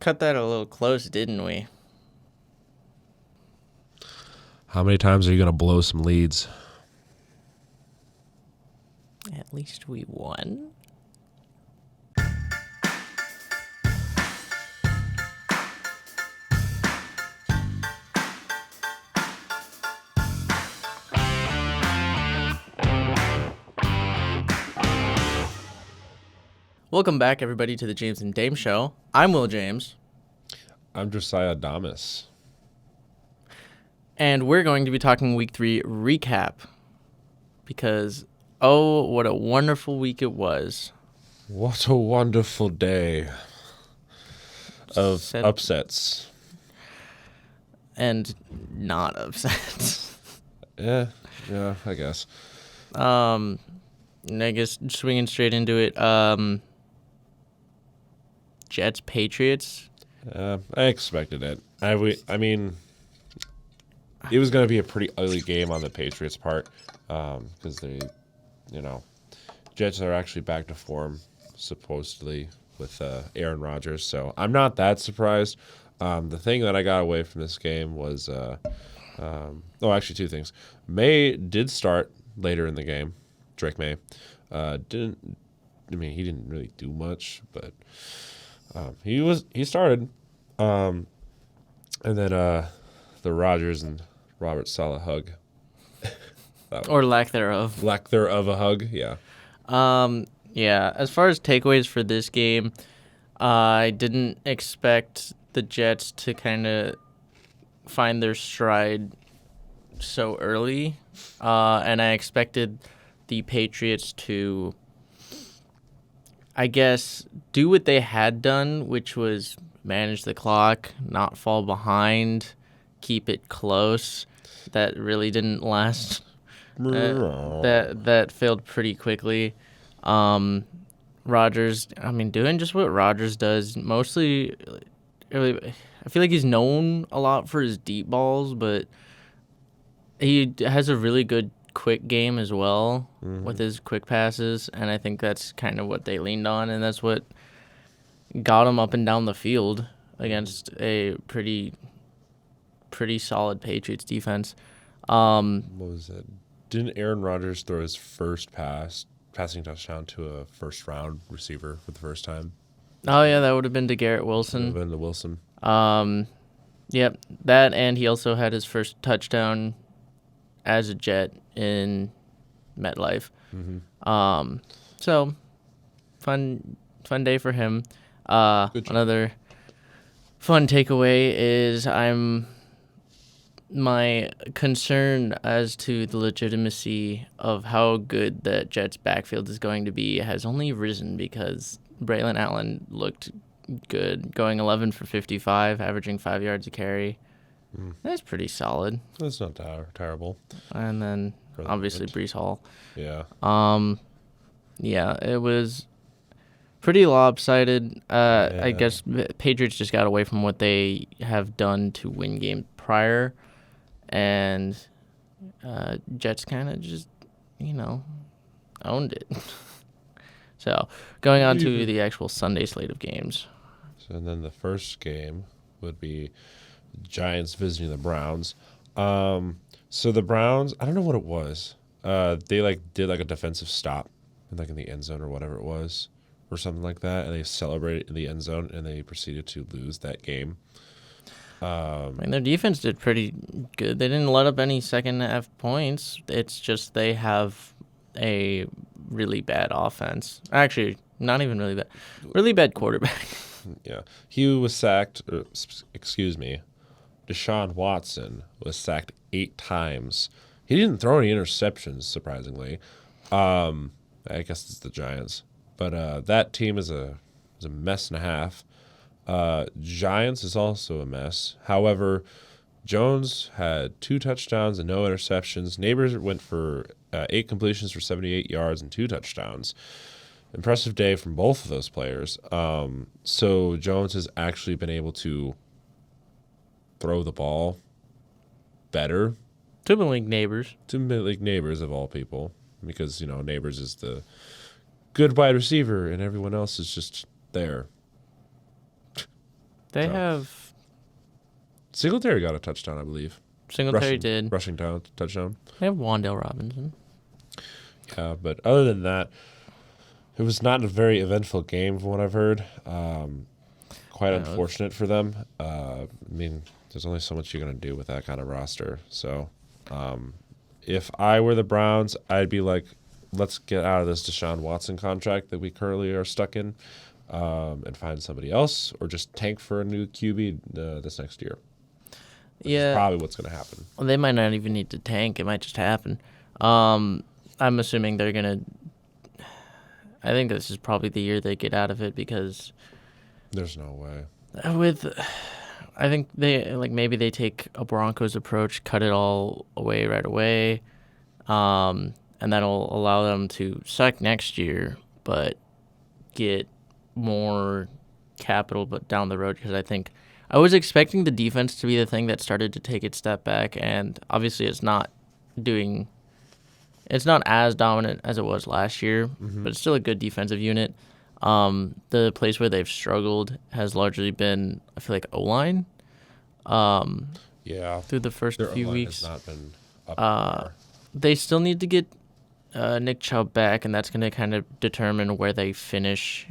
cut that a little close, didn't we? How many times are you going to blow some leads? At least we won. Welcome back, everybody, to the James and Dame Show. I'm Will James. I'm Josiah Damas. And we're going to be talking Week 3 recap. Because, oh, what a wonderful week it was. What a wonderful day of upsets. And not upsets. Yeah, I guess. I guess swinging straight into it. Jets, Patriots. I expected it. I mean, it was going to be a pretty ugly game on the Patriots' part because they, Jets are actually back to form, supposedly, with Aaron Rodgers. So I'm not that surprised. The thing that I got away from this game was, actually two things. May did start later in the game. Drake May he didn't really do much, but he started. And then the Rodgers and Robert Saleh hug. Or lack thereof. Lack thereof a hug, yeah. Yeah, as far as takeaways for this game, I didn't expect the Jets to kind of find their stride so early. And I expected the Patriots to, I guess, do what they had done, which was manage the clock, not fall behind, keep it close. That really didn't last. That failed pretty quickly. Rodgers, doing just what Rodgers does. Mostly, I feel like he's known a lot for his deep balls, but he has a really good quick game as well with his quick passes, and I think that's kind of what they leaned on, and that's what got him up and down the field against a pretty solid Patriots defense. What was it? Didn't Aaron Rodgers throw his first passing touchdown to a first-round receiver for the first time? Oh, yeah, that would have been to Garrett Wilson. That would have been to Wilson. Yep, that, and he also had his first touchdown as a Jet in MetLife. So, fun day for him. Another fun takeaway is my concern as to the legitimacy of how good the Jets' backfield is going to be has only risen because Braylon Allen looked good, going 11 for 55, averaging 5 yards a carry. That's pretty solid. That's not terrible. And then, obviously, Breece Hall. Yeah. Yeah, it was pretty lopsided. I guess Patriots just got away from what they have done to win games prior, and Jets kind of just, owned it. So, going on to the actual Sunday slate of games. So, and then the first game would be Giants visiting the Browns. So the Browns, I don't know what it was. They did a defensive stop in the end zone or whatever it was, or something like that, and they celebrated in the end zone, and they proceeded to lose that game. Their defense did pretty good. They didn't let up any second half points. It's just they have a really bad offense. Actually, not even really bad. Really bad quarterback. Yeah. He was sacked, Deshaun Watson was sacked 8 times. He didn't throw any interceptions, surprisingly. I guess it's the Giants. But that team is a mess and a half. Giants is also a mess. However, Jones had 2 touchdowns and no interceptions. Neighbors went for 8 completions for 78 yards and 2 touchdowns. Impressive day from both of those players. So Jones has actually been able to throw the ball better. To the league neighbors. To league neighbors of all people. Because, neighbors is the good wide receiver and everyone else is just there. They So. have Singletary got a touchdown, I believe. Singletary did. Rushing down touchdown. They have Wandale Robinson. Yeah, but other than that, it was not a very eventful game from what I've heard. Quite unfortunate for them. I mean, there's only so much you're going to do with that kind of roster. So if I were the Browns, I'd be like, let's get out of this Deshaun Watson contract that we currently are stuck in and find somebody else, or just tank for a new QB this next year. That's probably what's going to happen. Well, they might not even need to tank. It might just happen. I'm assuming they're going to... I think this is probably the year they get out of it because... There's no way. I think maybe they take a Broncos approach, cut it all away right away, and that'll allow them to suck next year, but get more capital but down the road, because I think I was expecting the defense to be the thing that started to take its step back, and obviously it's not as dominant as it was last year, but it's still a good defensive unit. The place where they've struggled has largely been, I feel like, O-line. Through the first few weeks. Has not been up they still need to get Nick Chubb back, and that's going to kind of determine where they finish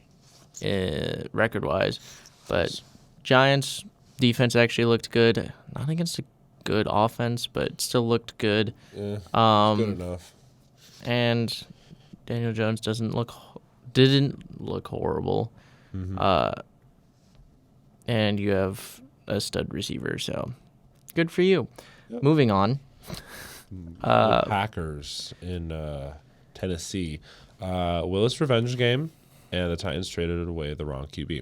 record-wise. But Giants' defense actually looked good. Not against a good offense, but still looked good. Yeah, good enough. And Daniel Jones didn't look horrible. And you have a stud receiver, so good for you. Yep. Moving on. The Packers in Tennessee. Willis revenge game, and the Titans traded away the wrong QB.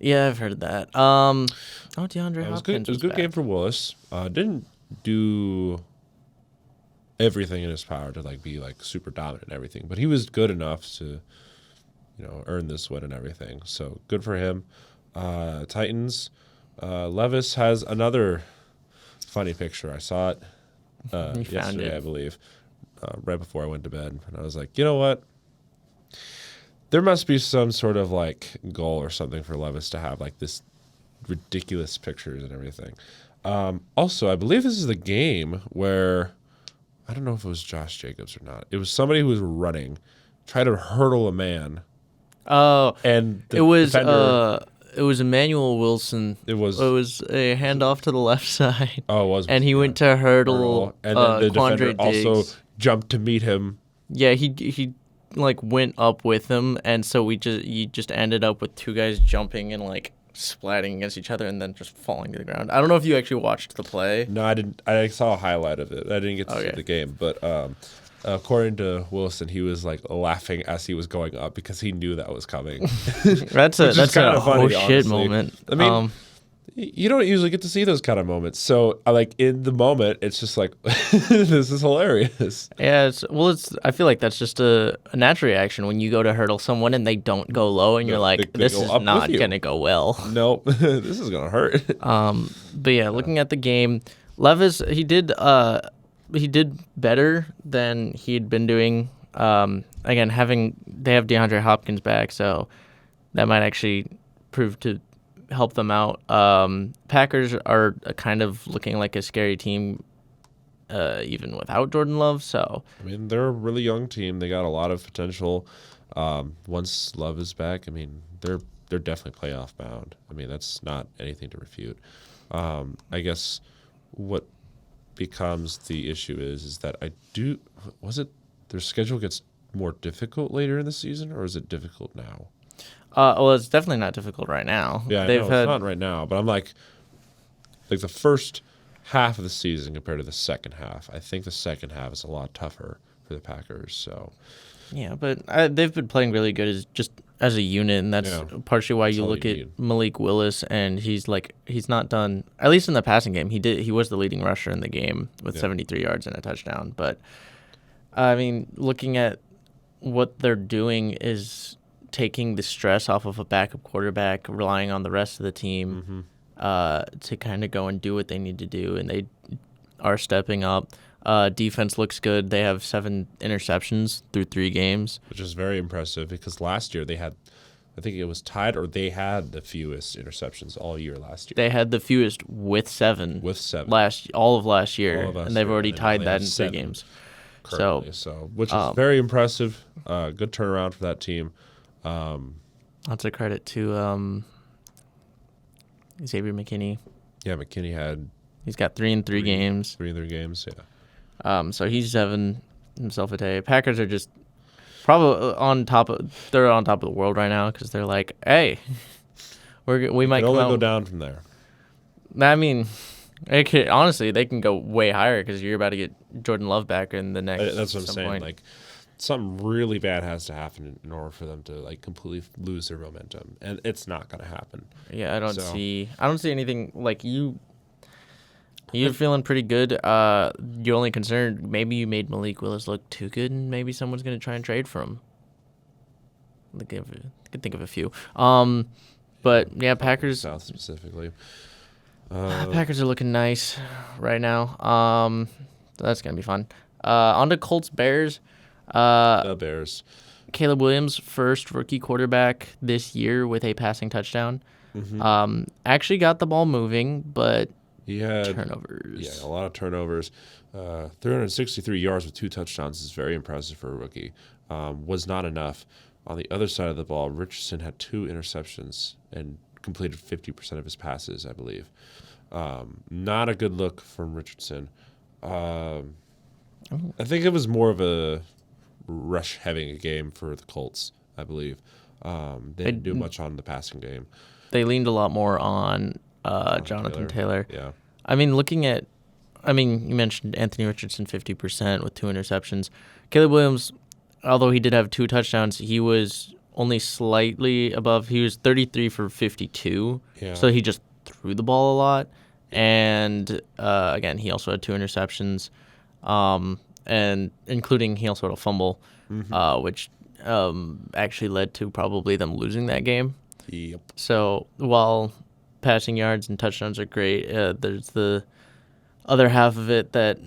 Yeah, I've heard that. DeAndre Hopkins It was a good game for Willis. Didn't do everything in his power to be super dominant and everything, but he was good enough to earn this win and everything. So good for him. Titans. Levis has another funny picture. I saw it yesterday, I believe, right before I went to bed, and I was like, you know what? There must be some sort of goal or something for Levis to have this ridiculous pictures and everything. Also, I believe this is the game where, I don't know if it was Josh Jacobs or not. It was somebody who was running, tried to hurdle a man. Oh, and it was Emmanuel Wilson. It was a handoff to the left side. Oh, it was. And he went to hurdle, and then the Quandre defender Diggs. also jumped to meet him. Yeah, he went up with him, and so you just ended up with two guys jumping and splatting against each other and then just falling to the ground. I don't know if you actually watched the play. No, I didn't. I saw a highlight of it. I didn't get to see the game, but according to Wilson, he was laughing as he was going up because he knew that was coming. that's a funny, shit honestly. moment. I mean, you don't usually get to see those kind of moments. So in the moment, it's just this is hilarious. Yeah, I feel like that's just a natural reaction when you go to hurdle someone and they don't go low, and you're like, this is not gonna go well. Nope, this is gonna hurt. But yeah, looking at the game, Levis, he did better than he'd been doing. Again, they have DeAndre Hopkins back, so that might actually prove to help them out. Packers are kind of looking like a scary team, even without Jordan Love. So I mean, they're a really young team. They got a lot of potential. Once Love is back, I mean, they're definitely playoff bound. I mean, that's not anything to refute. I guess what becomes the issue is that their schedule gets more difficult later in the season, or is it difficult now? Well, it's definitely not difficult right now. Yeah, it's not right now, but I'm like the first half of the season compared to the second half. I think the second half is a lot tougher for the Packers. So yeah, but they've been playing really good as a unit, and that's partially why you look at Malik Willis, and he's not done, at least in the passing game. He was the leading rusher in the game with 73 yards and a touchdown. But I mean, looking at what they're doing is taking the stress off of a backup quarterback, relying on the rest of the team to kind of go and do what they need to do, and they are stepping up. Defense looks good. They have 7 interceptions through 3 games, which is very impressive because last year they had, I think it was tied, or they had the fewest interceptions all year last year. They had the fewest with 7. With 7. All of last year, All of last and they've year, already and now tied they that have in 3 7 games. currently, so which is very impressive. Good turnaround for that team. That's a credit to Xavier McKinney. Yeah, McKinney had He's got 3 in 3 games. 3 in 3 games, yeah. So he's having himself a day. Packers are just probably on top of the world right now because they're like, hey, we might Can come only out. go down from there. I mean, honestly, they can go way higher because you're about to get Jordan Love back in the next. That's what I'm saying. Point. Like, something really bad has to happen in order for them to like completely lose their momentum, and it's not going to happen. Yeah, I don't see anything like you. You're feeling pretty good. Your only concern, maybe you made Malik Willis look too good, and maybe someone's going to try and trade for him. I could think of a few. But yeah, Packers. South specifically. Packers are looking nice right now. That's gonna be fun. On to Colts Bears. The Bears. Caleb Williams, first rookie quarterback this year with a passing touchdown. Actually got the ball moving, but he had turnovers. Yeah, a lot of turnovers. 363 yards with 2 touchdowns is very impressive for a rookie. Was not enough. On the other side of the ball, Richardson had 2 interceptions and completed 50% of his passes, I believe. Not a good look from Richardson. I think it was more of a rush-heavy game for the Colts, I believe. They didn't do much on the passing game. They leaned a lot more on Jonathan Taylor. Yeah. I mean, you mentioned Anthony Richardson 50% with 2 interceptions. Caleb Williams, although he did have 2 touchdowns, he was only slightly above. He was 33 for 52. Yeah. So he just threw the ball a lot. And again, he also had 2 interceptions, and including he also had a fumble, which actually led to probably them losing that game. Yep. So while passing yards and touchdowns are great, there's the other half of it that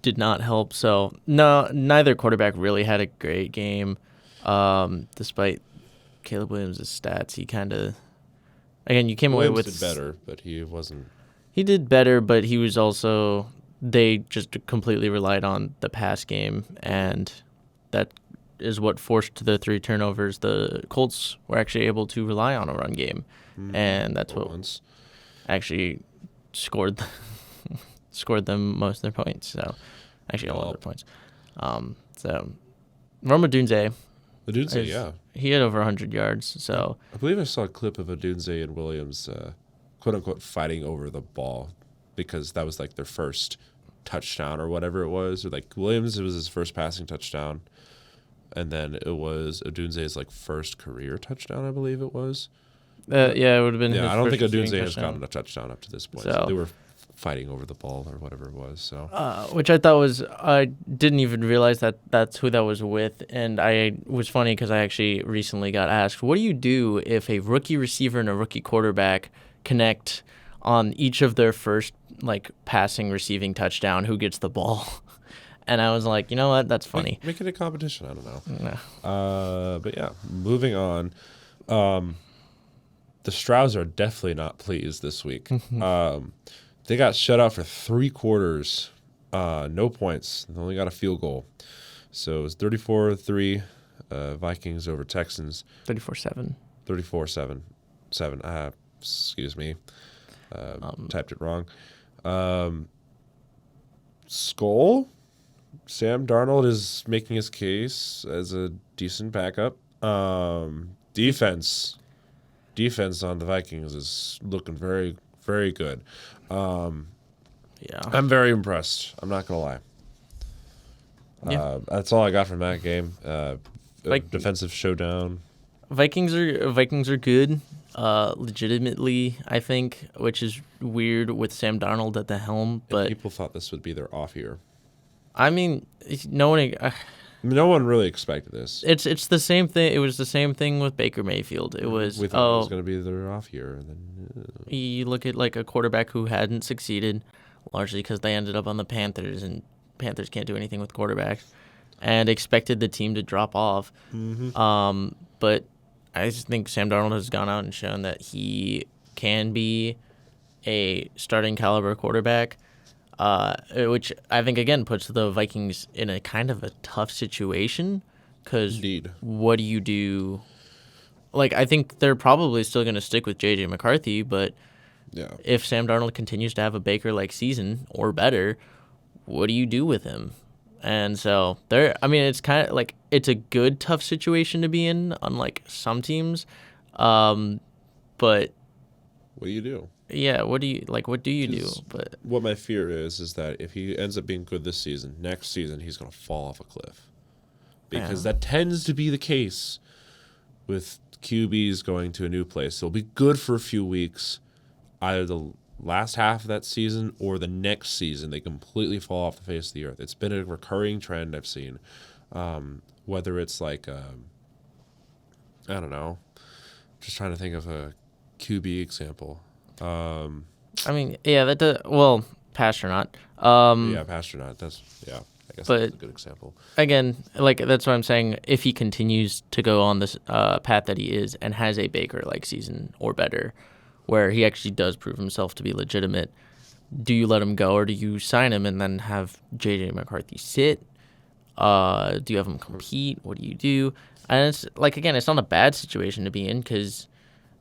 did not help. So no, neither quarterback really had a great game, despite Caleb Williams' stats. He kind of, again, you came away with did better, but he wasn't. He did better, but he was also, they just completely relied on the pass game, and that is what forced the 3 turnovers. The Colts were actually able to rely on a run game, and that's what actually scored them most of their points. So actually all of their points. So Rome Odunze. Odunze, yeah. He had over 100 yards. So I believe I saw a clip of Odunze and Williams, quote unquote, fighting over the ball because that was like their first touchdown or whatever it was. Or like Williams, it was his first passing touchdown. And then it was Odunze's like first career touchdown, I believe it was. Yeah, it would have been. Yeah, I don't think Odunze Odunze has gotten a touchdown up to this point. So they were fighting over the ball or whatever it was. So, which I thought was, I didn't even realize that that's who that was with, and I was funny because I actually recently got asked, what do you do if a rookie receiver and a rookie quarterback connect on each of their first like passing receiving touchdown? Who gets the ball? And I was like, you know what? That's funny. Make it a competition. I don't know. No. But yeah, moving on. The Strouds are definitely not pleased this week. They got shut out for 3 quarters. No points. They only got a field goal. So it was 34-3 Vikings over Texans. 34-7. 34-7. Excuse me. Typed it wrong. Skull? Sam Darnold is making his case as a decent backup. Defense on the Vikings is looking very, very good. Yeah, I'm very impressed. I'm not gonna lie. That's all I got from that game. Defensive showdown. Vikings are good, legitimately, I think, which is weird with Sam Darnold at the helm. But people thought this would be their off year. I mean, no one really expected this. It's the same thing. It was the same thing with Baker Mayfield. It was we thought it was going to be their off year. And then you look at like a quarterback who hadn't succeeded, largely because they ended up on the Panthers, and Panthers can't do anything with quarterbacks, and expected the team to drop off. But I just think Sam Darnold has gone out and shown that he can be a starting caliber quarterback, which I think, again, puts the Vikings in a kind of a tough situation because Indeed. what do you do? Like, I think they're probably still going to stick with J.J. McCarthy, but Yeah. if Sam Darnold continues to have a Baker-like season or better, what do you do with him? And so it's kind of like it's a good tough situation to be in, unlike some teams. But What do you do? yeah, what do you do? 'Cause But what my fear is that if he ends up being good this season, next season he's going to fall off a cliff. Because that tends to be the case with QBs going to a new place. They'll be good for a few weeks, either the last half of that season or the next season. They completely fall off the face of the earth. It's been a recurring trend I've seen. Whether it's like, I don't know, just trying to think of a QB example. that does, well, Pasternak. Yeah, Pasternak. I guess But- that's a good example. Again, like that's what I'm saying. If he continues to go on this path that he is and has a Baker-like season or better, where he actually does prove himself to be legitimate, do you let him go or do you sign him and then have J.J. McCarthy sit? Do you have him compete? What do you do? And it's like, again, it's not a bad situation to be in because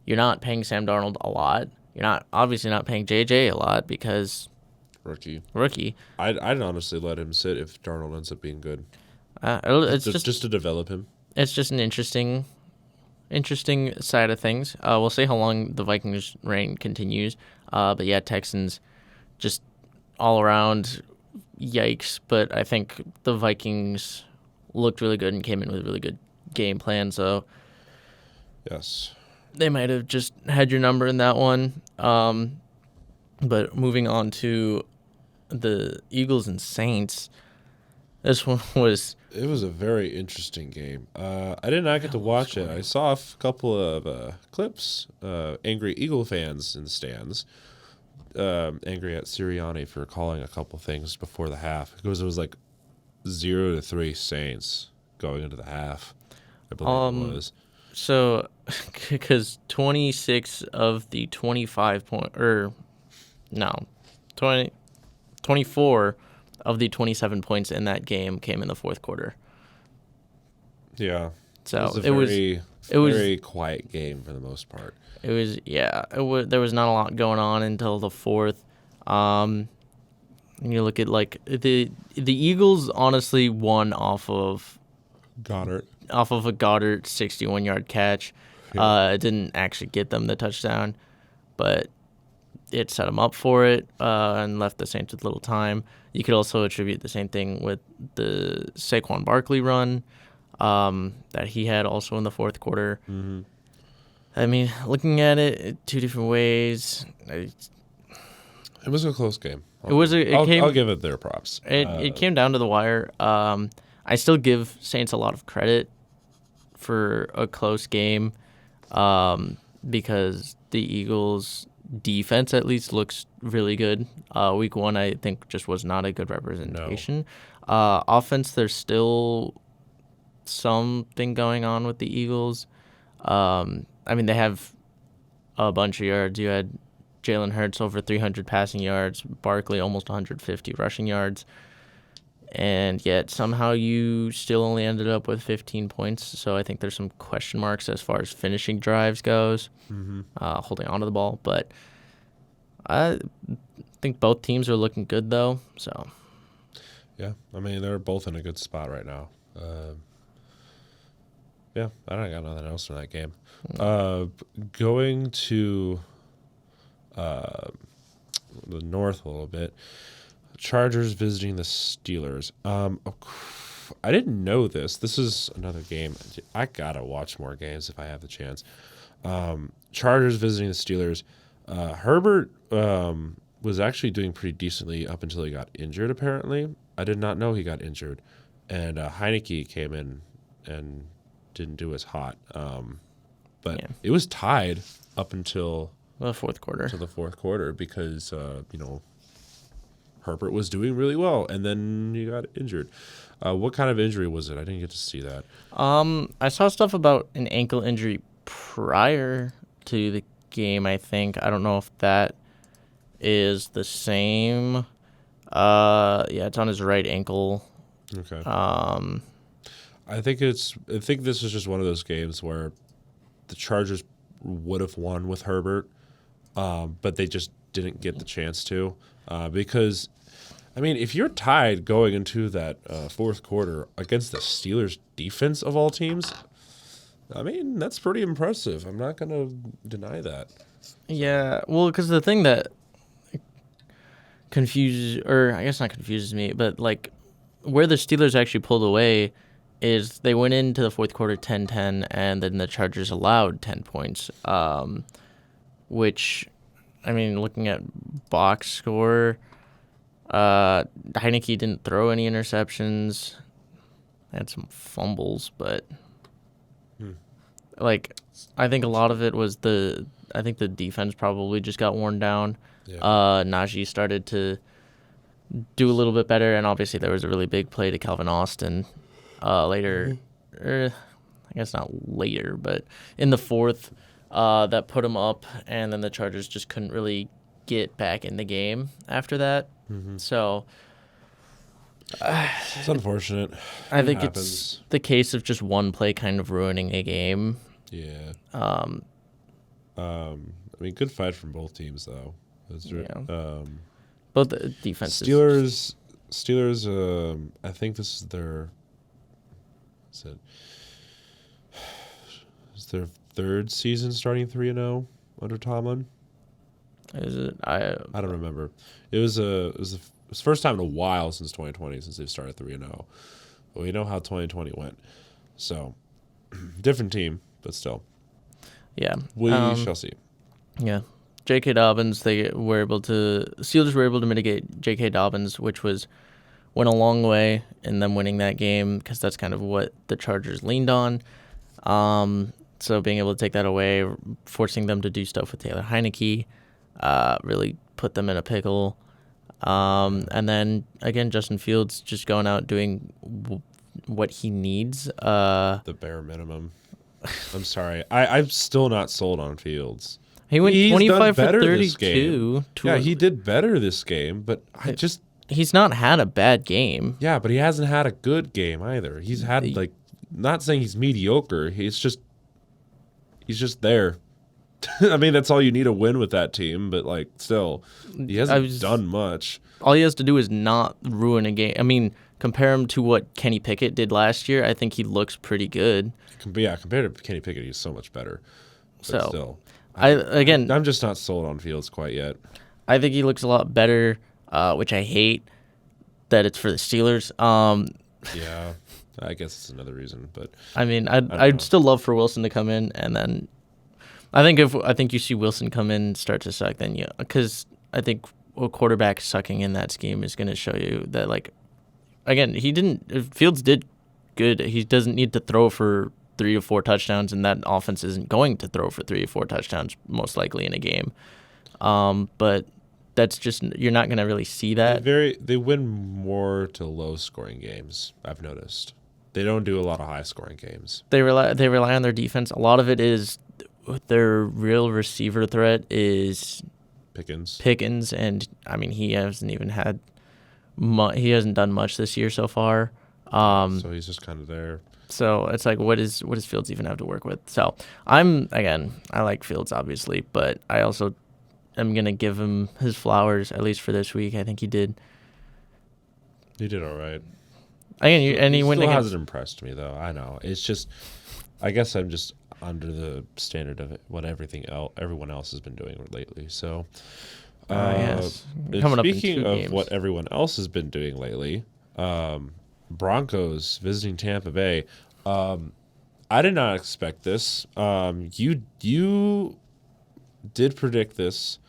you're not paying Sam Darnold a lot. You're not obviously not paying J.J. a lot because Rookie. I'd honestly let him sit if Darnold ends up being good. It's just to develop him. It's just an interesting side of things. We'll see how long the Vikings' reign continues. But yeah, Texans just all around yikes. But I think the Vikings looked really good and came in with a really good game plan. So Yes. they might have just had your number in that one. But moving on to the Eagles and Saints, this one was... It was a very interesting game. I did not get to watch it. I saw a couple of clips. Angry Eagle fans in the stands. Angry at Sirianni for calling a couple things before the half. Because it was like 0-3 Saints going into the half. I believe it was. So, because 26 of the 25 point... 24 of the 27 points in that game came in the fourth quarter. Yeah. So it was a very quiet game for the most part. There was not a lot going on until the fourth. And you look at like the Eagles honestly won off of Goddard. Off of a Goddard 61-yard catch. Yeah. It didn't actually get them the touchdown, but it set them up for it and left the Saints with little time. You could also attribute the same thing with the Saquon Barkley run that he had also in the fourth quarter. Mm-hmm. I mean, looking at it two different ways. It was a close game. I'll give it their props. It came down to the wire. I still give Saints a lot of credit for a close game because the Eagles' defense at least looks really good. Week one, I think, just was not a good representation. No. Offense, there's still something going on with the Eagles. They have a bunch of yards. You had Jalen Hurts over 300 passing yards, Barkley almost 150 rushing yards, and yet somehow you still only ended up with 15 points. So I think there's some question marks as far as finishing drives goes, holding onto the ball. But I think both teams are looking good, though. So yeah, they're both in a good spot right now. Yeah, I don't got nothing else in that game. Going to the north a little bit, Chargers visiting the Steelers. I didn't know this. This is another game. I gotta watch more games if I have the chance. Chargers visiting the Steelers. Herbert was actually doing pretty decently up until he got injured, apparently. I did not know he got injured. And Heineke came in and didn't do as hot. But it was tied up until the fourth quarter. Because, Herbert was doing really well, and then he got injured. What kind of injury was it? I didn't get to see that. I saw stuff about an ankle injury prior to the game, I think. I don't know if that is the same. Yeah, it's on his right ankle. Okay. Um, I think this is just one of those games where the Chargers would have won with Herbert, but they just didn't get the chance to. Because, I mean, if you're tied going into that fourth quarter against the Steelers' defense of all teams, I mean, that's pretty impressive. I'm not going to deny that. yeah, well, because the thing that confuses, or I guess not confuses me, but like where the Steelers actually pulled away is they went into the fourth quarter 10-10, and then the Chargers allowed 10 points, which, I mean, looking at box score, Heineke didn't throw any interceptions. Had some fumbles, but like I think a lot of it was I think the defense probably just got worn down. Yeah. Najee started to do a little bit better, and obviously there was a really big play to Calvin Austin later. I guess not later, but in the fourth, that put him up, and then the Chargers just couldn't really get back in the game after that. So It's unfortunate. I think happens. it's the case of just one play kind of ruining a game. Yeah. I mean, good fight from both teams, though. Both the defenses. Steelers. I think this is their. Is their third season starting 3-0 under Tomlin? Is it? I don't remember. It was the first time in a while since 2020 since they've started 3-0. But we know how 2020 went. So, different team, but still. Yeah. We shall see. Yeah. J.K. Dobbins, Steelers were able to mitigate J.K. Dobbins, which went a long way in them winning that game because that's kind of what the Chargers leaned on. So being able to take that away, forcing them to do stuff with Taylor Heineke, really put them in a pickle. And then, again, Justin Fields just going out doing what he needs. The bare minimum. I'm sorry. I'm still not sold on Fields. He went 25 for 32. Yeah, he did better this game, but he's not had a bad game. Yeah, but he hasn't had a good game either. He's had, not saying he's mediocre. He's just there. I mean, that's all you need to win with that team, but, still, he hasn't done much. All he has to do is not ruin a game. I mean, compare him to what Kenny Pickett did last year. I think he looks pretty good. Yeah, compared to Kenny Pickett, he's so much better. But still. I'm just not sold on Fields quite yet. I think he looks a lot better, which I hate that it's for the Steelers. Yeah, I guess it's another reason, but I mean, I'd still love for Wilson to come in, and then I think you see Wilson come in and start to suck, then because I think a quarterback sucking in that scheme is going to show you that again, Fields did good. He doesn't need to throw for 3 or 4 touchdowns, and that offense isn't going to throw for 3 or 4 touchdowns most likely in a game. But that's just, you're not going to really see that. They win more to low scoring games, I've noticed. They don't do a lot of high scoring games. They rely on their defense. A lot of it is their real receiver threat is Pickens, and I mean he hasn't even had he hasn't done much this year so far. So he's just kind of there. So it's what does Fields even have to work with? So I like Fields obviously, but I also am gonna give him his flowers at least for this week. I think he did. He did all right. Again, he still hasn't impressed me though. I know it's just. I guess I'm just under the standard of what everyone else has been doing lately. So, yes. Speaking of what everyone else has been doing lately, Broncos visiting Tampa Bay. I did not expect this. You did predict this.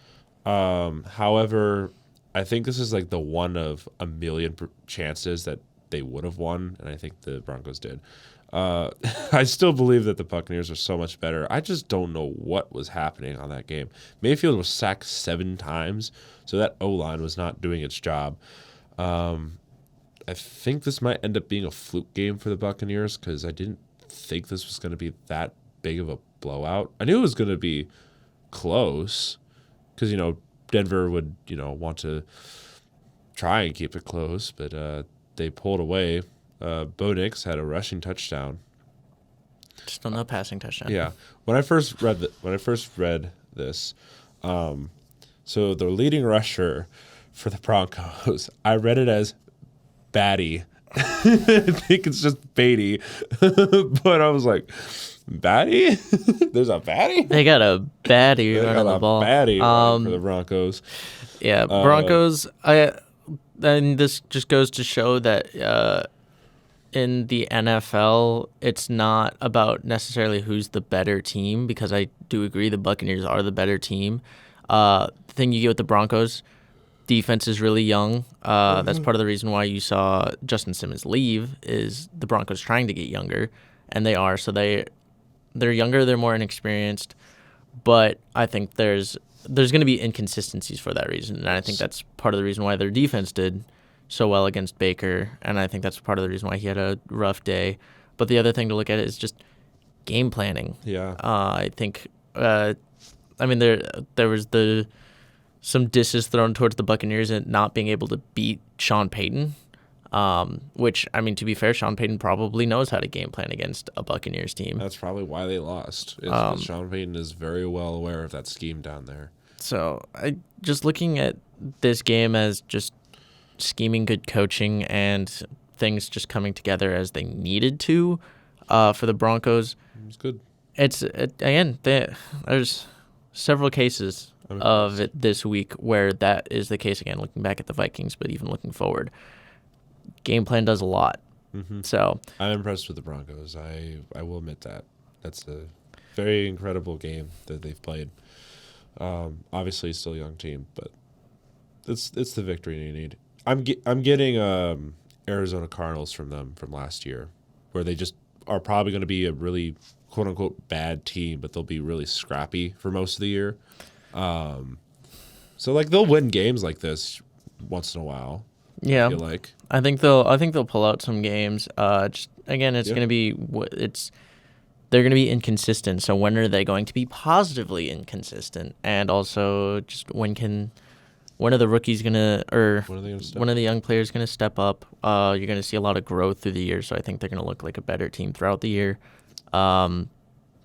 However, I think this is the one of a million chances that they would have won, and I think the Broncos did. I still believe that the Buccaneers are so much better. I just don't know what was happening on that game. Mayfield was sacked 7 times, so that O-line was not doing its job. I think this might end up being a fluke game for the Buccaneers because I didn't think this was going to be that big of a blowout. I knew it was going to be close because, Denver would, want to try and keep it close, but they pulled away. Bo Nix had a rushing touchdown. Still no passing touchdown. Yeah. When I first read this, so the leading rusher for the Broncos, I read it as Batty. I think it's just Beatty. But I was like, Batty? There's a Batty? They got a baddie running the ball. Batty for the Broncos. Yeah, Broncos. And this just goes to show that in the NFL, it's not about necessarily who's the better team, because I do agree the Buccaneers are the better team. The thing you get with the Broncos, defense is really young. That's part of the reason why you saw Justin Simmons leave, is the Broncos trying to get younger, and they are. So they're younger, they're more inexperienced, but I think there's going to be inconsistencies for that reason, and I think that's part of the reason why their defense did so well against Baker, and I think that's part of the reason why he had a rough day. But the other thing to look at is just game planning. Yeah. I think, there was some disses thrown towards the Buccaneers and not being able to beat Sean Payton, which, to be fair, Sean Payton probably knows how to game plan against a Buccaneers team. That's probably why they lost. Sean Payton is very well aware of that scheme down there. So just looking at this game as just scheming, good coaching, and things just coming together as they needed to for the Broncos. It's good. There's several cases of it this week where that is the case again, looking back at the Vikings, but even looking forward. Game plan does a lot. Mm-hmm. So I'm impressed with the Broncos. I will admit that. That's a very incredible game that they've played. Obviously, it's still a young team, but it's the victory you need. I'm getting Arizona Cardinals from them from last year, where they just are probably going to be a really quote unquote bad team, but they'll be really scrappy for most of the year. So they'll win games like this once in a while. Yeah, I feel like. I think they'll pull out some games. It's going to be they're going to be inconsistent. So when are they going to be positively inconsistent? And also, just when are the rookies when are the young players going to step up? You're going to see a lot of growth through the year. So I think they're going to look like a better team throughout the year. Again,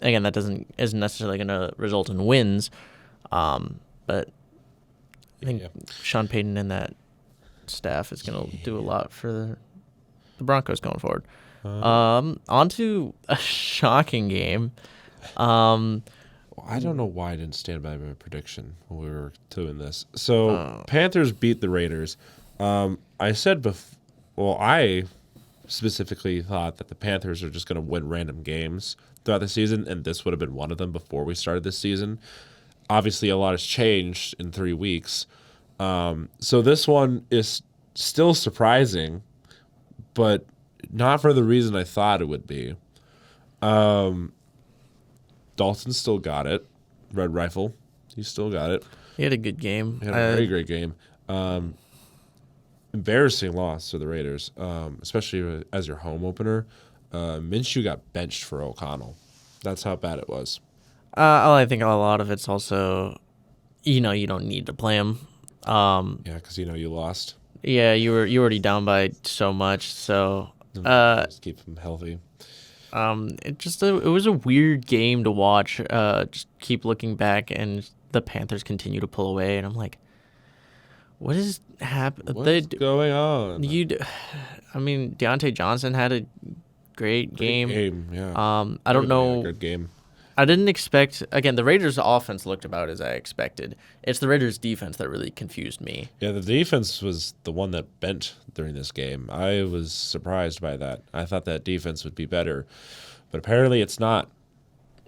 that isn't necessarily going to result in wins, but I think Sean Payton and that staff is going to do a lot for the Broncos going forward. On to a shocking game. I don't know why I didn't stand by my prediction when we were doing this. So Panthers beat the Raiders. I said I specifically thought that the Panthers are just going to win random games throughout the season, and this would have been one of them before we started this season. Obviously, a lot has changed in 3 weeks. So this one is still surprising, but not for the reason I thought it would be. Dalton still got it. Red Rifle, he still got it. He had a good game. He had a very great game. Embarrassing loss to the Raiders, especially as your home opener. Minshew got benched for O'Connell. That's how bad it was. I think a lot of it's also, you don't need to play him. Because you lost. Yeah, you already down by so much, so just keep him healthy. It was a weird game to watch. Just keep looking back, and the Panthers continue to pull away, and I'm like, what is happening? What's going on? Deontay Johnson had a great game. Yeah. I don't know. Good game. I didn't expect. Again, the Raiders' offense looked about as I expected. It's the Raiders' defense that really confused me. Yeah, the defense was the one that bent during this game. I was surprised by that. I thought that defense would be better, but apparently it's not.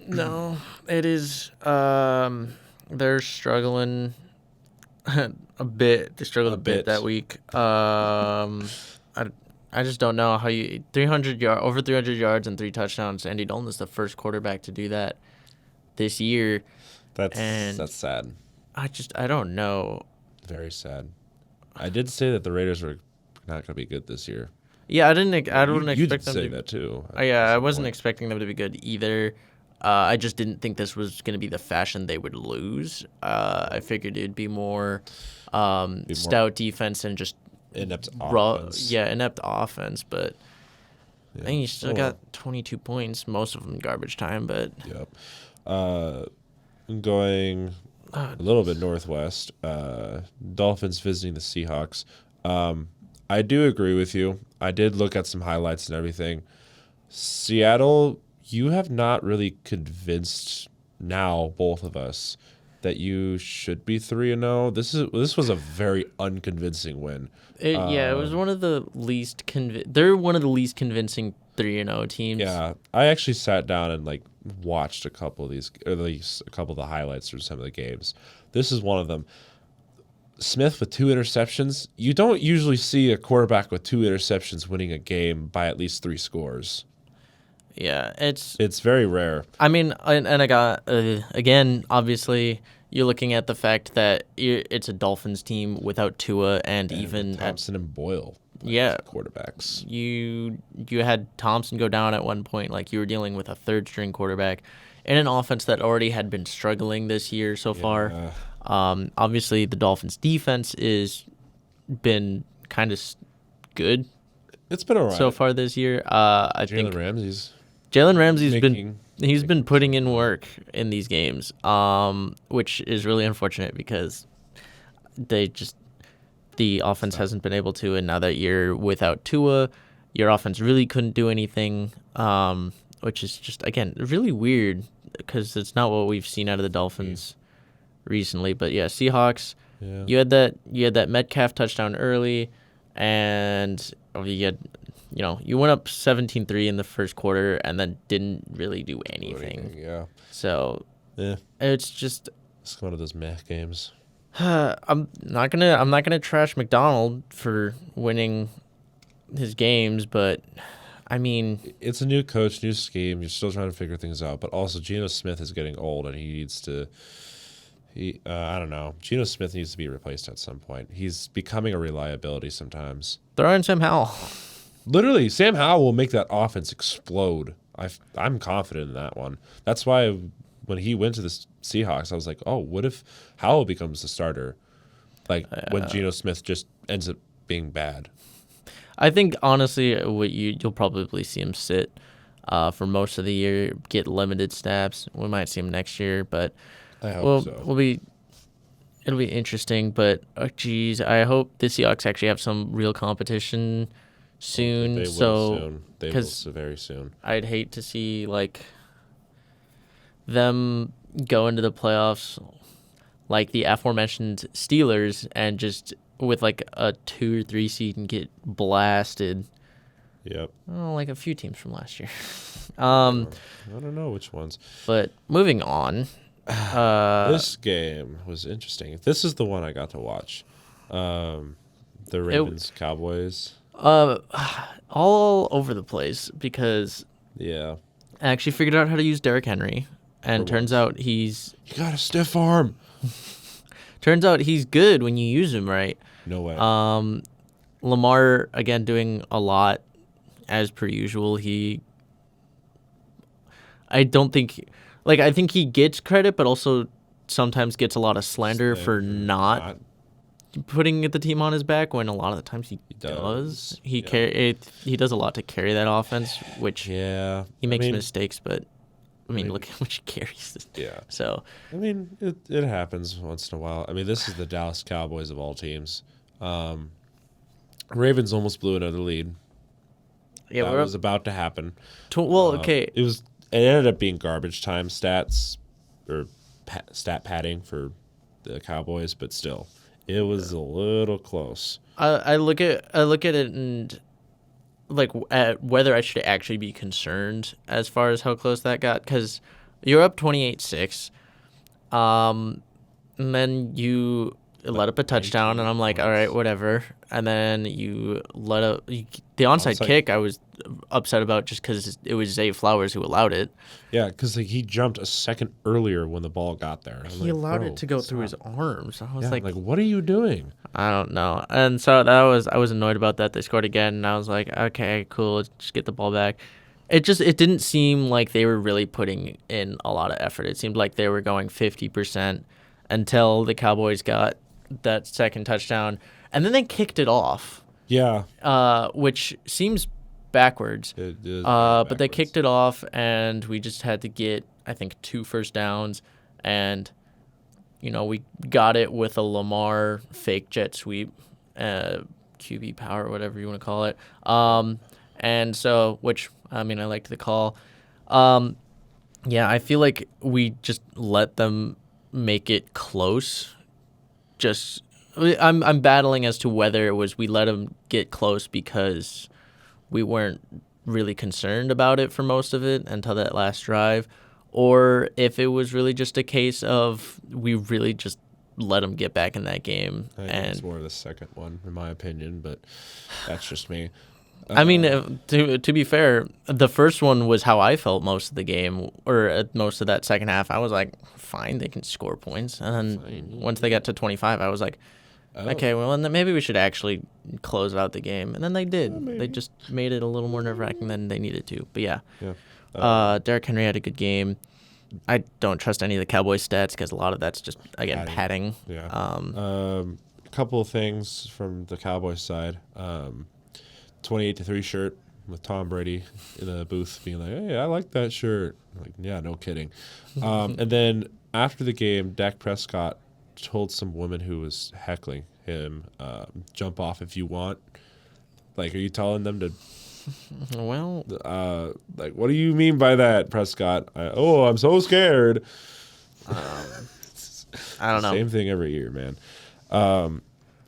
No, it is. They're struggling a bit. They struggled a bit that week. I just don't know how you 300 over 300 yards and 3 touchdowns. Andy Dalton is the first quarterback to do that this year. That's sad. I don't know. Very sad. I did say that the Raiders were not going to be good this year. Yeah, I wouldn't expect them to. You did say that too. I wasn't expecting them to be good either. I just didn't think this was going to be the fashion they would lose. I figured it'd be more stout defense and just inept raw, offense. inept offense. But I think you still got 22 points, most of them in garbage time. But Yep. Going a little bit northwest, Dolphins visiting the Seahawks. I do agree with you. I did look at some highlights and everything. Seattle, you have not really convinced now both of us that you should be 3-0. This was a very unconvincing win. it was one of the least they're one of the least convincing 3-0 teams. Yeah, I actually sat down and like watched a couple of these, or at least a couple of the highlights from some of the games. This is one of them. Smith with 2 interceptions. You don't usually see a quarterback with 2 interceptions winning a game by at least 3 scores. Yeah, It's very rare. I mean, and I got again. Obviously, you're looking at the fact that it's a Dolphins team without Tua, and even Thompson and Boyle. Quarterbacks. You had Thompson go down at one point. Like, you were dealing with a third string quarterback in an offense that already had been struggling this year so far. Obviously, the Dolphins' defense is been kind of good. It's been alright so far this year. I think Jalen Ramsey's been putting in work in these games, which is really unfortunate because the offense hasn't been able to, and now that you're without Tua, your offense really couldn't do anything, which is just, again, really weird because it's not what we've seen out of the Dolphins recently. But yeah, Seahawks, you had that Metcalf touchdown early, and you went up 17-3 in the first quarter and then didn't really do anything. Yeah. So it's one of those meh games. I'm not gonna trash McDonald for winning his games, but I mean, it's a new coach, new scheme. You're still trying to figure things out, but also Geno Smith is getting old, and he needs to. I don't know. Geno Smith needs to be replaced at some point. He's becoming a reliability sometimes. Throw in Sam Howell. Literally, Sam Howell will make that offense explode. I'm confident in that one. That's why when he went to the Seahawks, I was like, oh, what if Howell becomes the starter? Like when Geno Smith just ends up being bad. I think, honestly, you'll probably see him sit for most of the year, get limited snaps. We might see him next year, but I hope so. It'll be interesting. But, I hope the Seahawks actually have some real competition soon. They will soon. They will very soon. I'd hate to see, like, them go into the playoffs like the aforementioned Steelers and just with like a 2 or 3 seed and get blasted. Yep. Oh, like a few teams from last year. I don't know which ones. But moving on. This game was interesting. This is the one I got to watch. The Ravens Cowboys. All over the place because I actually figured out how to use Derrick Henry, and turns out you got a stiff arm. Turns out he's good when you use him right. No way. Lamar again doing a lot as per usual. I think he gets credit, but also sometimes gets a lot of slander for not putting the team on his back when a lot of the times he does. He does a lot to carry that offense, which he makes mistakes, but look how much he carries. Yeah. So it happens once in a while. This is the Dallas Cowboys of all teams. Ravens almost blew another lead. Yeah, that was about to happen. Okay. It ended up being garbage time stats or stat padding for the Cowboys, but still, it was a little close. I look at it and like at whether I should actually be concerned as far as how close that got, because you're up 28-6, and then you let up a touchdown, and I'm like, all right, whatever. And then you let up the onside kick. I was upset about just because it was Zay Flowers who allowed it. Yeah, because he jumped a second earlier when the ball got there. He allowed it to go through his arms. I was like, what are you doing? I don't know. And so I was annoyed about that. They scored again, and I was like, okay, cool, let's just get the ball back. it didn't seem like they were really putting in a lot of effort. It seemed like they were going 50% until the Cowboys got that second touchdown, and then they kicked it off, Yeah, which seems backwards. it is very But they backwards. kicked it off, and we just had to get, I think, 2 first downs, and we got it with a Lamar fake jet sweep, QB power, whatever you want to call it. And so, which I mean, I liked the call. Yeah, I feel like we just let them make it close. Just, I'm battling as to whether it was we let them get close because we weren't really concerned about it for most of it until that last drive, or if it was really just a case of we really just let them get back in that game. I think it's And more of the second one, in my opinion, but that's just me. I mean, to be fair, the first one was how I felt most of the game, or most of that second half. I was like, fine, they can score points. And then once they got to 25, I was like, okay, well, then maybe we should actually close out the game. And then they did. They just made it a little more nerve-wracking than they needed to. But yeah, Derrick Henry had a good game. I don't trust any of the Cowboys stats because a lot of that's just, again, padding. Yeah. A couple of things from the Cowboys side. 28-3 shirt with Tom Brady in the booth being like, hey, I like that shirt. I'm like, yeah, no kidding. And then after the game, Dak Prescott told some woman who was heckling him, jump off if you want. Like, are you telling them to, Well, like, what do you mean by that, Prescott? I'm so scared. I don't know. Same thing every year, man.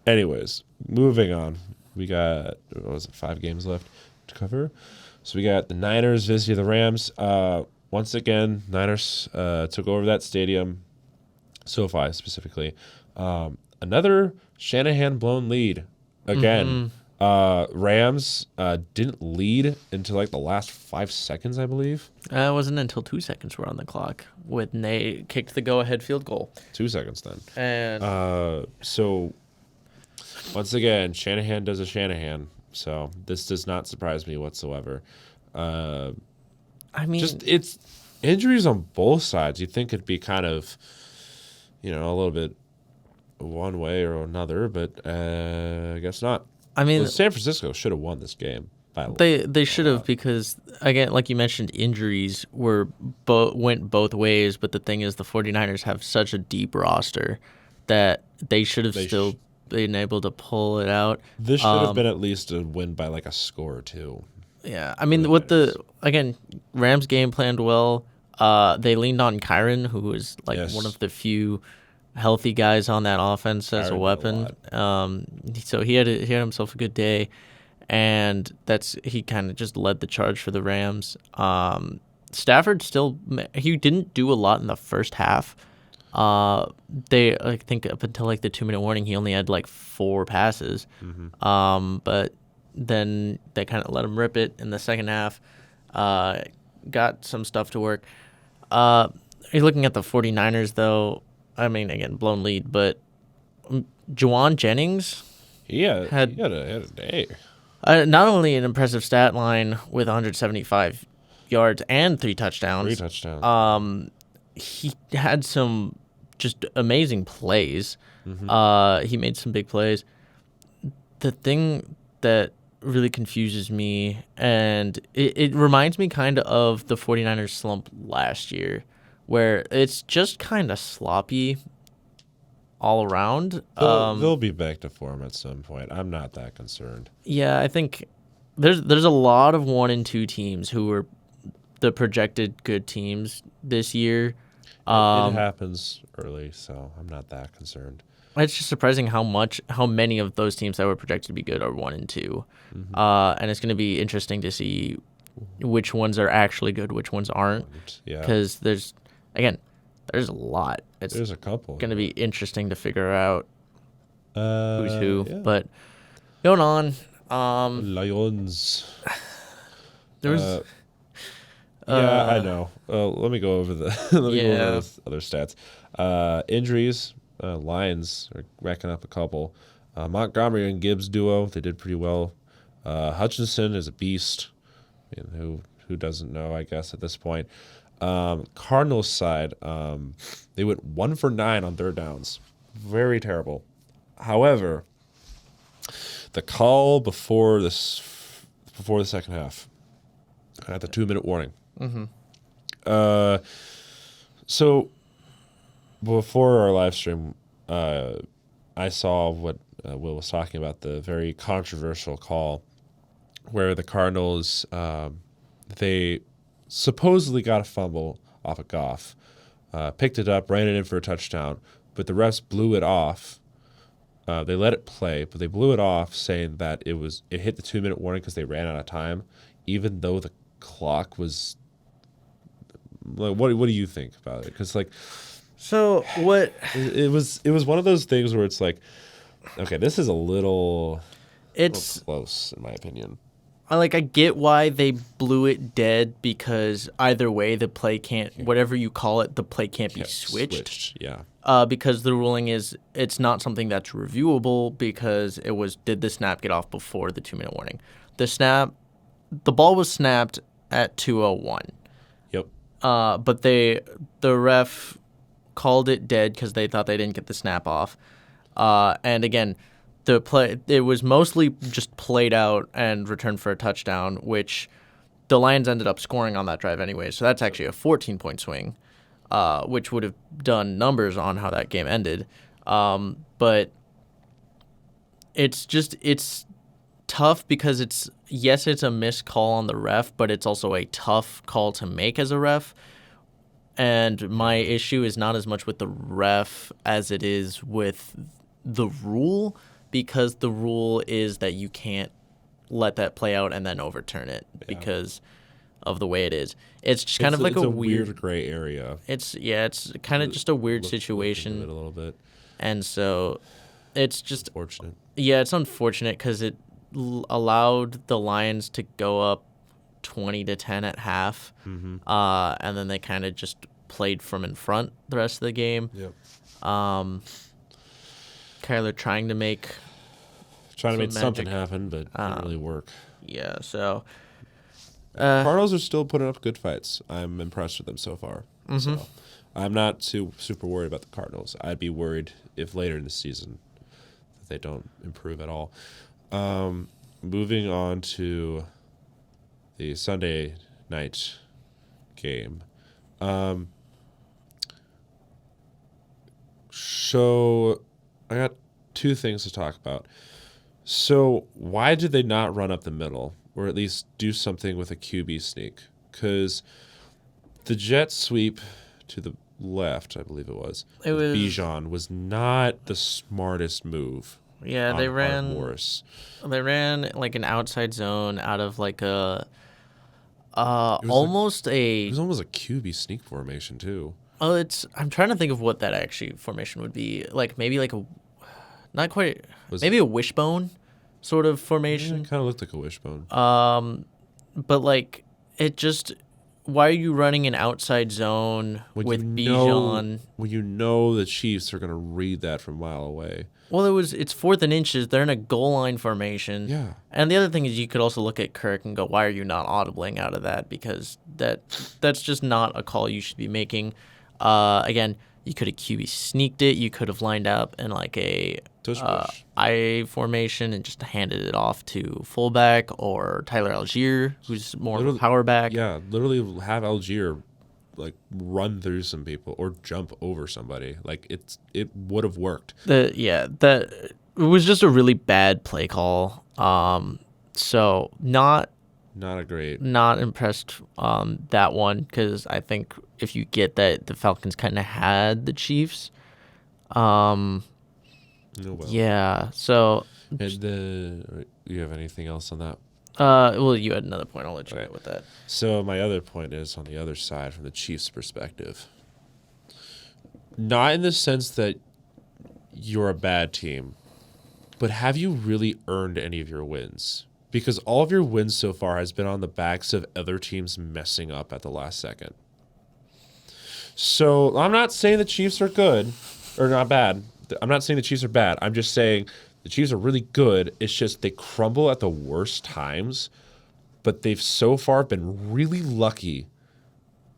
Anyways, moving on. We got, 5 games left to cover. So we got the Niners visiting the Rams. Once again, Niners took over that stadium, SoFi specifically. Another Shanahan blown lead again. Rams didn't lead until like the last 5 seconds, I believe. It wasn't until 2 seconds were on the clock when they kicked the go-ahead field goal. 2 seconds then. And So once again, Shanahan does a Shanahan. So this does not surprise me whatsoever. I mean, It's injuries on both sides. You'd think it'd be kind of, a little bit one way or another, but I guess not. I mean, San Francisco should have won this game. they should have, because again, like you mentioned, injuries went both ways. But the thing is, the 49ers have such a deep roster that they should have still been able to pull it out. This should have been at least a win by like a score or two. Yeah, I mean, again, Rams game planned well. They leaned on Kyron, who was like one of the few healthy guys on that offense as a weapon. So he had himself a good day, and he kind of just led the charge for the Rams. Stafford he didn't do a lot in the first half. I think up until like the 2-minute warning, he only had like 4 passes. But then they kind of let him rip it in the second half. Got some stuff to work. You're looking at the 49ers, though. I mean, again, blown lead, but Juwan Jennings He had a day. not only an impressive stat line with 175 yards and 3 touchdowns. 3 touchdowns. He had some just amazing plays. He made some big plays. The thing that really confuses me, and it reminds me kind of the 49ers slump last year, where it's just kind of sloppy all around. They'll be back to form at some point. I'm not that concerned. Yeah, I think there's a lot of 1 and 2 teams who were the projected good teams this year. It happens early, so I'm not that concerned. It's just surprising how many of those teams that were projected to be good are 1 and 2, and it's going to be interesting to see which ones are actually good, which ones aren't. Yeah, because there's a lot. There's a couple. Going to be interesting to figure out who's who. Yeah. But going on, Lions. there was. I know. Let me go over the other stats. Injuries. Lions are racking up a couple. Montgomery and Gibbs duo, they did pretty well. Hutchinson is a beast. Who who doesn't know, I guess, at this point. Cardinals side, they went 1 for 9 on third downs. Very terrible. However, the call before the second half, at the 2-minute warning. So before our live stream, I saw what Will was talking about, the very controversial call where the Cardinals, they supposedly got a fumble off of Goff, picked it up, ran it in for a touchdown, but the refs blew it off. They let it play, but they blew it off, saying that it hit the 2-minute warning because they ran out of time, even though the clock was. Like, what do you think about it? Because So what? It was one of those things where it's like, okay, this is a little close in my opinion. I get why they blew it dead, because either way the play can't, whatever you call it, the play can't be switched. Yeah. Because the ruling is it's not something that's reviewable, because it was, did the snap get off before the 2-minute warning? The ball was snapped at 2:01. Yep. But the ref called it dead because they thought they didn't get the snap off. And again, it was mostly just played out and returned for a touchdown, which the Lions ended up scoring on that drive anyway. So that's actually a 14-point swing, which would have done numbers on how that game ended. But it's tough because it's a missed call on the ref, but it's also a tough call to make as a ref. And my issue is not as much with the ref as it is with the rule, because the rule is that you can't let that play out and then overturn it because of the way it is. It's just kind of like a weird gray area. It's kind of just a weird situation A little bit. And so it's just Unfortunate. Yeah, it's unfortunate because it allowed the Lions to go up 20-10 at half, and then they kind of just played from in front the rest of the game. Yep. Kyler trying to make something happen, but didn't really work. Yeah, so Cardinals are still putting up good fights. I'm impressed with them so far. So I'm not super worried about the Cardinals. I'd be worried if later in the season that they don't improve at all. Moving on to the Sunday night game. So I got two things to talk about. So why did they not run up the middle, or at least do something with a QB sneak? Because the jet sweep to the left, I believe it was Bijan, was not the smartest move. Yeah, they ran like an outside zone out of like a it was almost a QB sneak formation too. Oh, I'm trying to think of what that actually formation would be. Like maybe like a not quite maybe a wishbone sort of formation. Yeah, it kind of looked like a wishbone. But like it just, why are you running an outside zone with Bijan? When you know the Chiefs are going to read that from a mile away. Well, it's 4th and inches. They're in a goal line formation. Yeah. And the other thing is you could also look at Kirk and go, why are you not audibling out of that? Because that's just not a call you should be making. Again, you could have QB sneaked it. You could have lined up in like a I formation and just handed it off to fullback or Tyler Algier, who's more of a power back. Yeah, literally have Algier like run through some people or jump over somebody. Like it would have worked. It was just a really bad play call. So not impressed that one, because I think if you get that the Falcons kind of had the Chiefs. Yeah. So. And you have anything else on that? Well, you had another point. I'll let you go with that. So my other point is on the other side, from the Chiefs' perspective. Not in the sense that you're a bad team, but have you really earned any of your wins? Because all of your wins so far has been on the backs of other teams messing up at the last second. So I'm not saying the Chiefs are good or not bad. I'm not saying the Chiefs are bad. I'm just saying the Chiefs are really good. It's just they crumble at the worst times. but they've so far been really lucky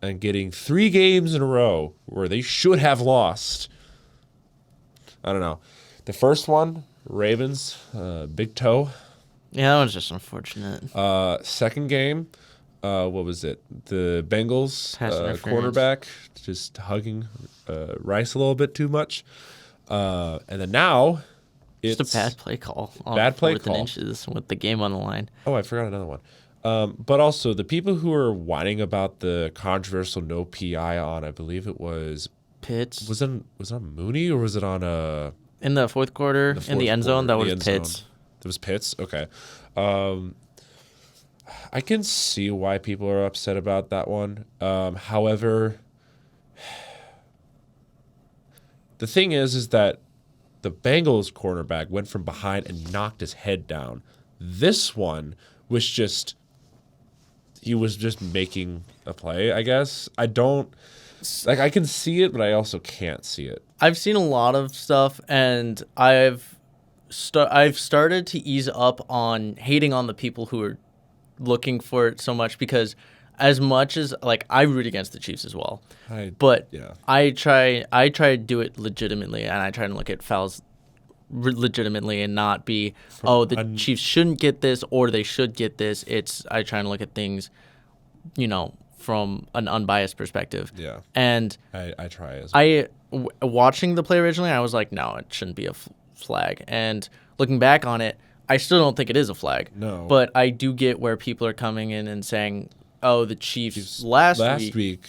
and getting 3 games in a row where they should have lost. I don't know. The first one, Ravens, big toe. Yeah, that was just unfortunate. Second game, what was it? The Bengals Pass interference. quarterback just hugging Rice a little bit too much. And then now it's Just a bad play call on Bad play 4th call. and inches with the game on the line. Oh, I forgot another one. But also the people who are whining about the controversial no PI on, I believe it was Pitts. was it on Mooney or was it on In the fourth quarter, in the fourth end zone, that quarter, was the end Pitts. zone? It was Pitts. Okay. I can see why people are upset about that one. However, the thing is that the Bengals cornerback went from behind and knocked his head down. This one was just he was just making a play, I guess. I can see it, but I also can't see it. I've seen a lot of stuff, and I've started to ease up on hating on the people who are looking for it so much, because as much as like I root against the Chiefs as well, but Yeah. I try to do it legitimately, and I try to look at fouls legitimately and not be the Chiefs shouldn't get this or they should get this. I try and look at things, from an unbiased perspective. Yeah. And I try as well. watching the play originally, I was like, no, it shouldn't be a flag. And looking back on it, I still don't think it is a flag. No. But I do get where people are coming in and saying, oh, the Chiefs last week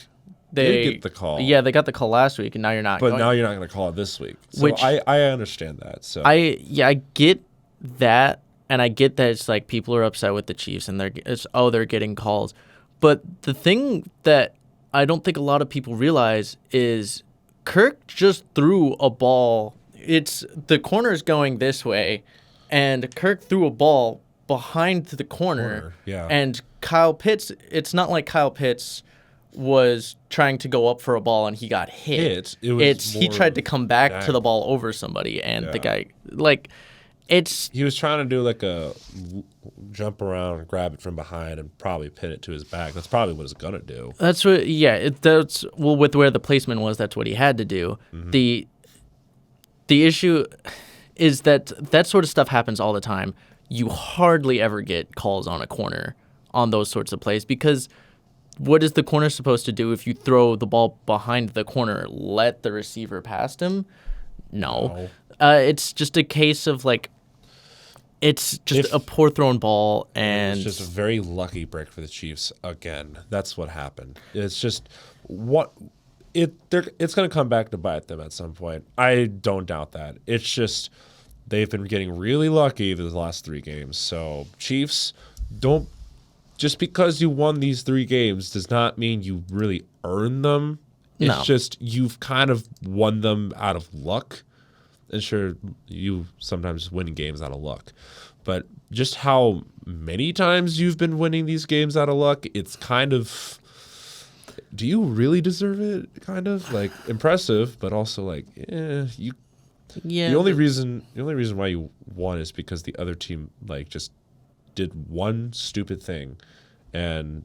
they get the call. Yeah, they got the call last week, and now you're not. But now you're not going to call it this week. So Which- I understand that. So I get that, and I get that it's like people are upset with the Chiefs, and they're getting calls. But the thing that I don't think a lot of people realize is Kirk just threw a ball. It's the corner's going this way, and Kirk threw a ball behind the corner. Yeah. And Kyle Pitts, it's not like Kyle Pitts was trying to go up for a ball and he got hit. He tried to come back to the ball over somebody, and the guy he was trying to do like a jump around and grab it from behind and probably pin it to his back. That's probably what it's gonna do. That's what. Yeah, with where the placement was, that's what he had to do. Mm-hmm. The issue is that sort of stuff happens all the time. You hardly ever get calls on a corner on those sorts of plays, because what is the corner supposed to do if you throw the ball behind the corner? Let the receiver past him? No. It's just a case of like, it's just a poor thrown ball, and It's just a very lucky break for the Chiefs again. That's what happened. It's just it's going to come back to bite them at some point. I don't doubt that. It's just they've been getting really lucky the last 3 games. So Chiefs, don't just because you won these 3 games does not mean you really earned them. It's just you've kind of won them out of luck. And sure, you sometimes win games out of luck. But just how many times you've been winning these games out of luck, it's kind of, do you really deserve it? Kind of like impressive, but also like, you. yeah. The only reason why you won is because the other team like just did one stupid thing, and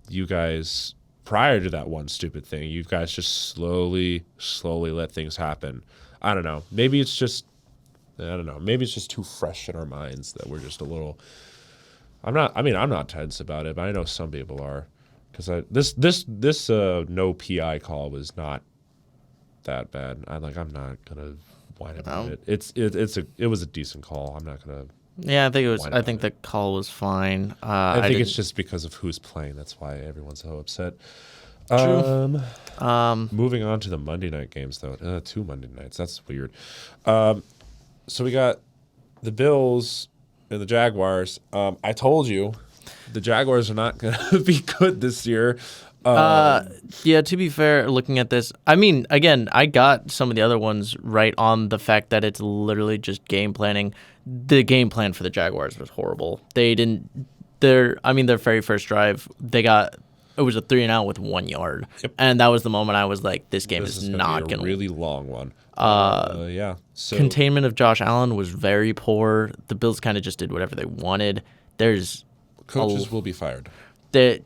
you guys, prior to that one stupid thing, you guys just slowly let things happen. I don't know. Maybe it's just too fresh in our minds that we're just a little. I'm not tense about it, but I know some people are, because this no PI call was not that bad. I'm not gonna whine about it. It was a decent call. I'm not gonna. Yeah, I think it was. I think the call was fine. I think it's just because of who's playing. That's why everyone's so upset. True. Moving on to the Monday night games, though. 2 Monday nights. That's weird. So we got the Bills and the Jaguars. I told you the Jaguars are not going to be good this year. Yeah, to be fair, looking at this, I mean, again, I got some of the other ones right on the fact that it's literally just game planning. The game plan for the Jaguars was horrible. They didn't. Their very first drive, it was a 3-and-out with 1 yard. Yep. And that was the moment I was like, this game is not going to going be a really long one. Yeah. So containment of Josh Allen was very poor. The Bills kind of just did whatever they wanted. There's Coaches will be fired. The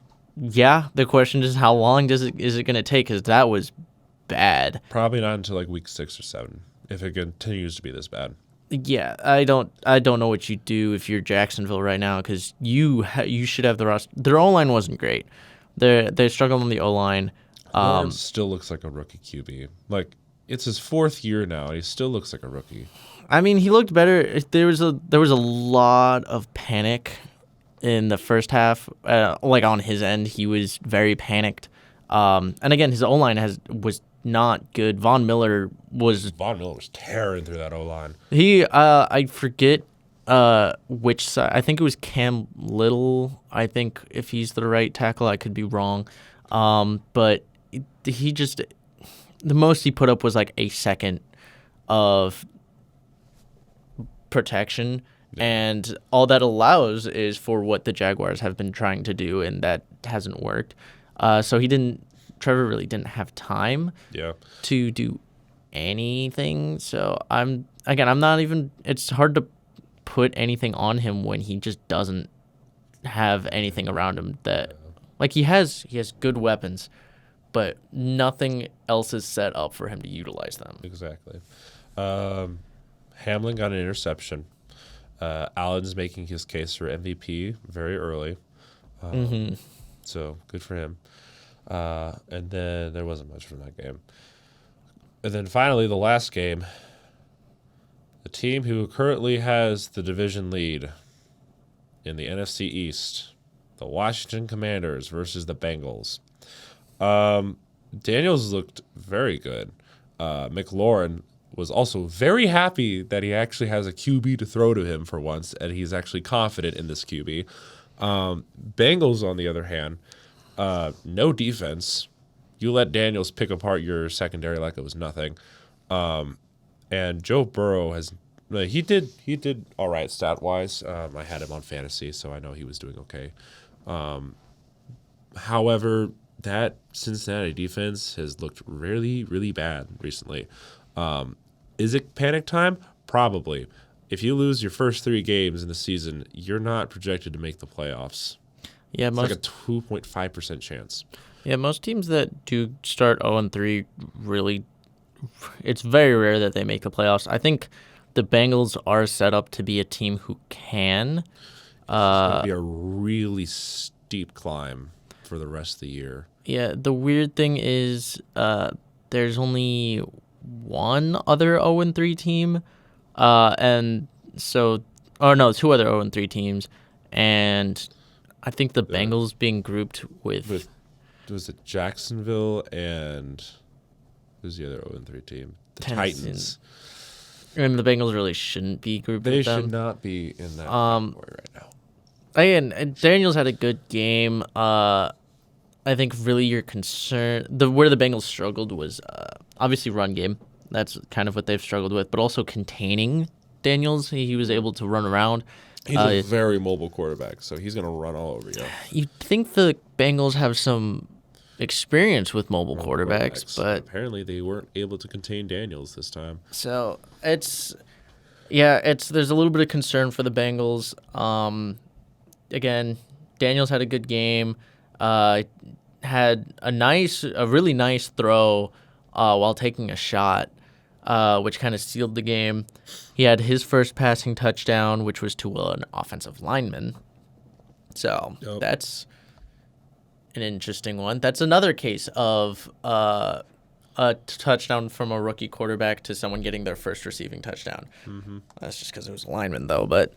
question is how long is it going to take? Because that was bad. Probably not until like week 6 or 7 if it continues to be this bad. Yeah, I don't know what you do if you're Jacksonville right now, because you should have the roster. Their O-line wasn't great. They struggled on the O-line. Lawrence still looks like a rookie QB. Like, it's his 4th year now, and he still looks like a rookie. I mean, he looked better. There was a lot of panic in the first half. Like on his end, he was very panicked. And again, his O-line was not good. Von Miller was tearing through that O-line. I forget which side. I think it was Cam Little. I think if he's the right tackle, I could be wrong. But he just, the most he put up was like a second of protection, and all that allows is for what the Jaguars have been trying to do, and that hasn't worked. So Trevor really didn't have time to do anything. So it's hard to put anything on him when he just doesn't have anything around him that, like, he has good weapons, but nothing else is set up for him to utilize them. Exactly. Hamlin got an interception. Allen's making his case for MVP very early. So good for him. And then there wasn't much from that game. And then finally, the last game, the team who currently has the division lead in the NFC East, the Washington Commanders versus the Bengals. Daniels looked very good. McLaurin was also very happy that he actually has a QB to throw to him for once, and he's actually confident in this QB. Bengals, on the other hand, no defense. You let Daniels pick apart your secondary like it was nothing. And Joe Burrow he did all right stat-wise. I had him on fantasy, so I know he was doing okay. However, that Cincinnati defense has looked really, really bad recently. Is it panic time? Probably. If you lose your first 3 games in the season, you're not projected to make the playoffs. Yeah, it's like a 2.5% chance. Yeah, most teams that do start 0-3 really, it's very rare that they make the playoffs. I think the Bengals are set up to be a team who can. It's going to be a really steep climb for the rest of the year. Yeah, the weird thing is there's only one other 0-3 team, and so, or no, 2 other 0-3 teams, and I think the Bengals being grouped with was it Jacksonville and who's the other 0-3 team? The Titans. And the Bengals really shouldn't be grouped with them. They should not be in that category right now. Again, Daniels had a good game. I think really your concern, where the Bengals struggled was obviously run game. That's kind of what they've struggled with, but also containing Daniels. He was able to run around. He's a very mobile quarterback, so he's going to run all over you. You'd think the Bengals have some experience with mobile quarterbacks, but apparently they weren't able to contain Daniels this time. So there's a little bit of concern for the Bengals. Again, Daniels had a good game. Had a really nice throw while taking a shot, which kind of sealed the game. He had his first passing touchdown, which was to an offensive lineman. So That's an interesting one. That's another case of a touchdown from a rookie quarterback to someone getting their first receiving touchdown. Mm-hmm. That's just because it was a lineman, though. But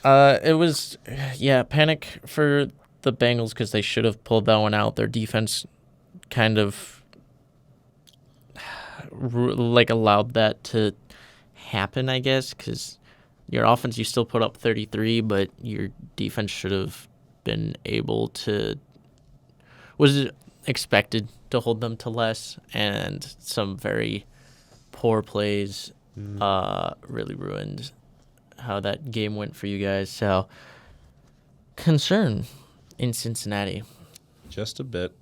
it was, panic for the Bengals because they should have pulled that one out. Their defense kind of allowed that to happen, I guess, because your offense, you still put up 33, but your defense should have been able to, was expected to hold them to less, and some very poor plays really ruined how that game went for you guys. So, concern in Cincinnati. Just a bit.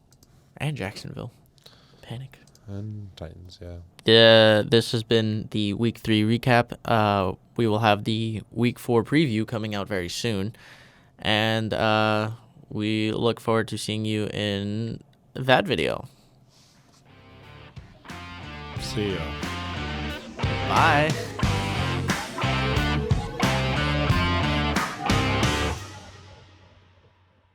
And Jacksonville. Panic. And Titans, This has been the Week 3 recap. We will have the Week 4 preview coming out very soon. And we look forward to seeing you in that video. See ya. Bye.